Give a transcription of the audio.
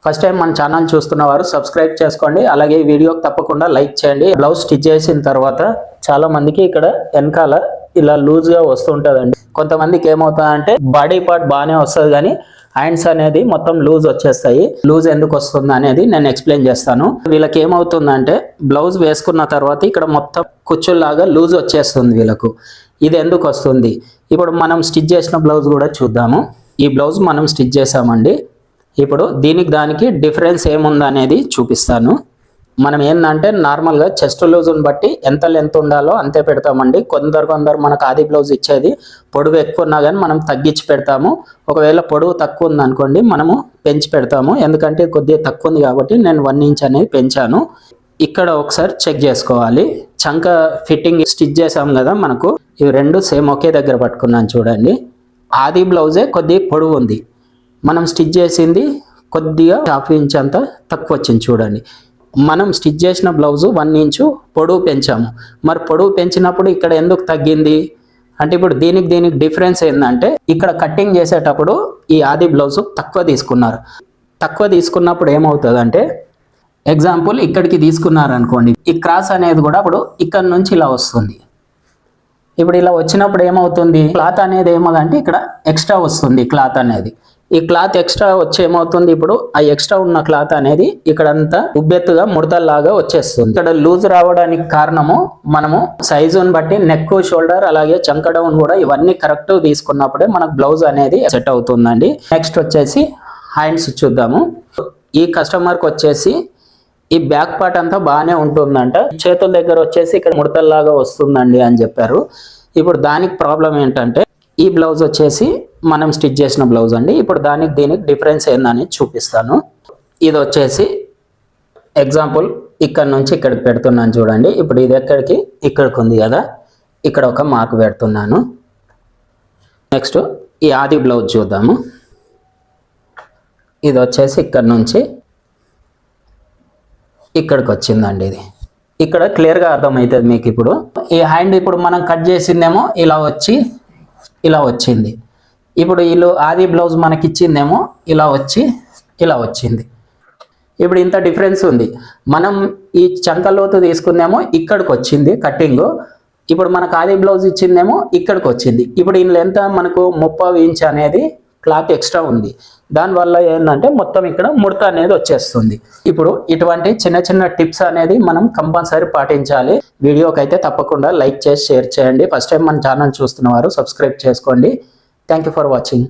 First time మన channel చూస్తున్న వారు సబ్స్క్రైబ్ చేసుకోండి. అలాగే ఈ వీడియోకి తప్పకుండా లైక్ చేయండి. బ్లౌజ్ స్టిచ్ చేసిన తర్వాత చాలా మందికి ఇక్కడ వెనకాల ఇలా లూజ్ గా వస్తుంటదండి. కొంతమందికి ఏమవుతుందంటే బాడీ పార్ట్ బాగానే వస్తుంది కానీ హ్యాండ్స్ అనేది మొత్తం లూజ్ వచ్చేస్తాయి. లూజ్ ఎందుకు వస్తుంది అనేది నేను ఎక్స్ప్లెయిన్ చేస్తాను. వీళ్ళకి ఏమవుతుందంటే బ్లౌజ్ వేసుకున్న తర్వాత ఇక్కడ మొత్తం కుచ్చుల్లాగా లూజ్ వచ్చేస్తుంది వీళ్ళకు. ఇది ఎందుకు వస్తుంది? ఇప్పుడు మనం స్టిచ్ చేసిన బ్లౌజ్ కూడా చూద్దాము. ఈ బ్లౌజ్ మనం స్టిచ్ చేసామండి. ఇప్పుడు దీనికి దానికి డిఫరెన్స్ ఏముంది అనేది చూపిస్తాను. మనం ఏంటంటే నార్మల్గా చెస్ట్ లూజ్ని బట్టి ఎంత లెంత్ ఉండాలో అంతే పెడతామండి. కొందరు మనకు ఆది బ్లౌజ్ ఇచ్చేది పొడవు ఎక్కువ ఉన్నా కానీ మనం తగ్గించి పెడతాము. ఒకవేళ పొడవు తక్కువ ఉంది అనుకోండి మనము పెంచి పెడతాము. ఎందుకంటే కొద్దిగా తక్కువ ఉంది కాబట్టి నేను 1 ఇంచ్ అనేది పెంచాను. ఇక్కడ ఒకసారి చెక్ చేసుకోవాలి. చంక ఫిట్టింగ్ స్టిచ్ చేసాం కదా, మనకు ఇవి రెండు సేమ్ ఒకే దగ్గర పట్టుకున్నాను చూడండి. ఆది బ్లౌజే కొద్దిగా పొడవు ఉంది, మనం స్టిచ్ చేసింది కొద్దిగా 1/2 ఇంచ్ అంత తక్కువ వచ్చింది చూడండి. మనం స్టిచ్ చేసిన బ్లౌజు 1 ఇంచు పొడవు పెంచాము. మరి పొడవు పెంచినప్పుడు ఇక్కడ ఎందుకు తగ్గింది అంటే ఇప్పుడు దీనికి డిఫరెన్స్ ఏంటంటే ఇక్కడ కటింగ్ చేసేటప్పుడు ఈ ఆది బ్లౌజు తక్కువ తీసుకున్నారు. తక్కువ తీసుకున్నప్పుడు ఏమవుతుందంటే ఎగ్జాంపుల్ ఇక్కడికి తీసుకున్నారు అనుకోండి, ఈ క్రాస్ అనేది కూడా ఇప్పుడు ఇక్కడ నుంచి ఇలా వస్తుంది. ఇప్పుడు ఇలా వచ్చినప్పుడు ఏమవుతుంది, క్లాత్ అనేది ఏమవుతుందంటే ఇక్కడ ఎక్స్ట్రా వస్తుంది. క్లాత్ అనేది ఈ క్లాత్ ఎక్స్ట్రా వచ్చి ఏమవుతుంది, ఇప్పుడు ఆ ఎక్స్ట్రా ఉన్న క్లాత్ అనేది ఇక్కడంతా ఉబ్బెత్తుగా ముడతల్లాగా వచ్చేస్తుంది. ఇక్కడ లూజ్ రావడానికి కారణము మనము సైజుని బట్టి నెక్, షోల్డర్ అలాగే చంక డౌన్ కూడా ఇవన్నీ కరెక్ట్ తీసుకున్నప్పుడే మనకు బ్లౌజ్ అనేది సెట్ అవుతుందండి. నెక్స్ట్ వచ్చేసి హ్యాండ్స్ చూద్దాము. ఈ కస్టమర్కి వచ్చేసి ఈ బ్యాక్ పార్ట్ అంతా బాగానే ఉంటుందంట, చేతుల దగ్గర వచ్చేసి ఇక్కడ ముడతల్లాగా వస్తుందండి అని చెప్పారు. ఇప్పుడు దానికి ప్రాబ్లం ఏంటంటే ఈ బ్లౌజ్ వచ్చేసి మనం స్టిచ్ చేసిన బ్లౌజ్ అండి. ఇప్పుడు దీనికి డిఫరెన్స్ ఏందని చూపిస్తాను. ఇది వచ్చేసి ఎగ్జాంపుల్ ఇక్కడ నుంచి ఇక్కడికి పెడుతున్నాను చూడండి. ఇప్పుడు ఇది ఇక్కడికి ఉంది కదా, ఇక్కడ ఒక మార్క్ పెడుతున్నాను. నెక్స్ట్ ఈ ఆది బ్లౌజ్ చూద్దాము. ఇది వచ్చేసి ఇక్కడ నుంచి ఇక్కడికి వచ్చిందండి. ఇది ఇక్కడ క్లియర్గా అర్థమవుతుంది మీకు. ఇప్పుడు ఈ హ్యాండ్ ఇప్పుడు మనం కట్ చేసిందేమో ఇలా వచ్చింది. ఇప్పుడు వీళ్ళు ఆది బ్లౌజ్ మనకి ఇచ్చిందేమో ఇలా వచ్చింది. ఇప్పుడు ఇంత డిఫరెన్స్ ఉంది. మనం ఈ చంకలోతు తీసుకుందేమో ఇక్కడికి వచ్చింది కట్టింగ్. ఇప్పుడు మనకు ఆది బ్లౌజ్ ఇచ్చిందేమో ఇక్కడికి వచ్చింది. ఇప్పుడు ఈ లెంత్ మనకు 30 ఇంచ్ అనేది క్లాత్ ఎక్స్ట్రా ఉంది. దానివల్ల ఏంటంటే మొత్తం ఇక్కడ ముడత అనేది వచ్చేస్తుంది. ఇప్పుడు ఇటువంటి చిన్న టిప్స్ అనేది మనం కంపల్సరీ పాటించాలి. వీడియోకి అయితే తప్పకుండా లైక్ చేసి షేర్ చేయండి. ఫస్ట్ టైం మన ఛానల్ చూస్తున్న వారు సబ్స్క్రైబ్ చేసుకోండి. Thank you for watching.